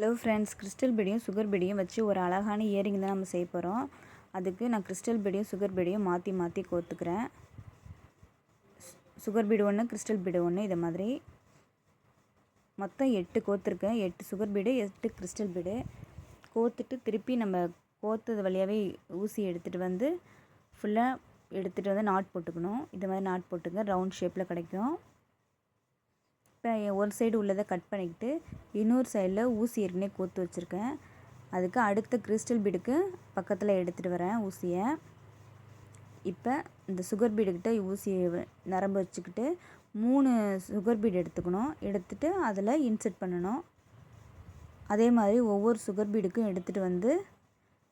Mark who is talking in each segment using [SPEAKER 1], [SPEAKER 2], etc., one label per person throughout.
[SPEAKER 1] Hello friends, crystal பீடையும் sugar பீடையும் வச்சு ஒரு அழகான இயரிங் தான் நம்ம செய்ய போகிறோம். அதுக்கு நான் கிறிஸ்டல் பீடையும் சுகர் பீடையும் மாற்றி மாற்றி கோர்த்துக்கிறேன். சுகர் பீடு ஒன்று, கிறிஸ்டல் பீடு ஒன்று, இதை மாதிரி மொத்தம் 8 கோர்த்துருக்கேன். 8 சுகர் பீடு, 8 கிறிஸ்டல் பீடு கோர்த்துட்டு திருப்பி நம்ம கோர்த்தது வழியாகவே ஊசி எடுத்துகிட்டு வந்து ஃபுல்லாக எடுத்துகிட்டு வந்து நாட் போட்டுக்கணும். இது மாதிரி நாட் போட்டுங்க, ரவுண்ட் ஷேப்பில் கிடைக்கும். இப்போ ஒரு சைடு உள்ளதை கட் பண்ணிக்கிட்டு இன்னொரு சைடில் ஊசி ஏற்கனவே கோர்த்து வச்சுருக்கேன். அதுக்கு அடுத்த கிறிஸ்டல் பீடுக்கு பக்கத்தில் எடுத்துகிட்டு வரேன் ஊசியை. இப்போ இந்த சுகர் பீடுக்கிட்ட ஊசியை நரம்பு வச்சுக்கிட்டு 3 சுகர் பீடு எடுத்துக்கணும். எடுத்துகிட்டு அதில் இன்செர்ட் பண்ணணும். அதே மாதிரி ஒவ்வொரு சுகர் பீடுக்கும் எடுத்துகிட்டு வந்து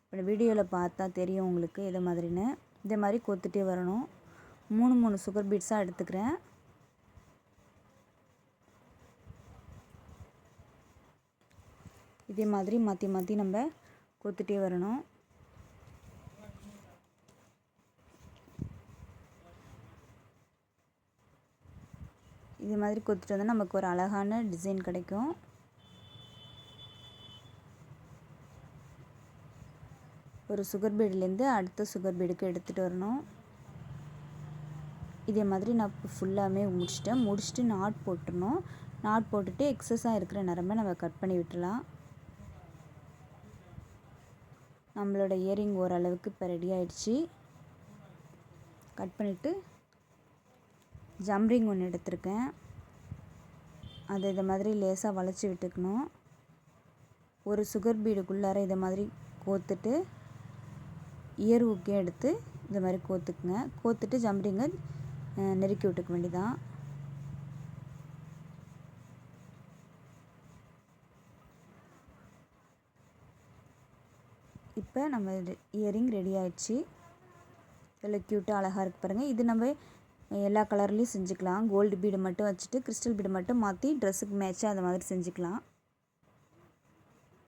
[SPEAKER 1] இப்போ வீடியோவில் பார்த்தா தெரியும் உங்களுக்கு இதை மாதிரின்னு. இதே மாதிரி கோர்த்துட்டே வரணும். 3 சுகர் பீட்ஸாக எடுத்துக்கிறேன். இதே மாதிரி மாற்றி மாற்றி நம்ம கோர்த்துட்டே வரணும். இதே மாதிரி கோர்த்துட்டு வந்தால் நமக்கு ஒரு அழகான டிசைன் கிடைக்கும். ஒரு சுகர் பீடுலேருந்து அடுத்த சுகர் பீடுக்கு எடுத்துகிட்டு வரணும். இதே மாதிரி நான் ஃபுல்லாமே முடிச்சுட்டு நாட் போட்டுடணும். நாட் போட்டுட்டு எக்ஸஸாக இருக்கிற நரம்பை நம்ம கட் பண்ணி விட்டுலாம். நம்மளோட இயரிங் ஓரளவுக்கு இப்போ ரெடி ஆகிடுச்சு. கட் பண்ணிவிட்டு ஜம்ரிங் ஒன்று எடுத்திருக்கேன். அதை இதை மாதிரி லேசாக வளைச்சி விட்டுக்கணும். ஒரு சுகர் பீடுக்குள்ளார இதை மாதிரி கோர்த்துட்டு இயர் ஊக்கையும் எடுத்து இதை மாதிரி கோர்த்துக்குங்க. கோர்த்துட்டு ஜம்ரிங்கை நெருக்கி விட்டுக்க வேண்டியதான். இப்போ நம்ம இயரிங் ரெடி ஆகிடுச்சு. இதில் க்யூட்டாக அழகாக இருக்குது பாருங்கள். இது நம்ம எல்லா கலர்லேயும் செஞ்சுக்கலாம். கோல்டு பீடு மட்டும் வச்சுட்டு கிறிஸ்டல் பீடு மட்டும் மாற்றி ட்ரெஸ்ஸுக்கு மேட்சாக அந்த மாதிரி செஞ்சுக்கலாம்.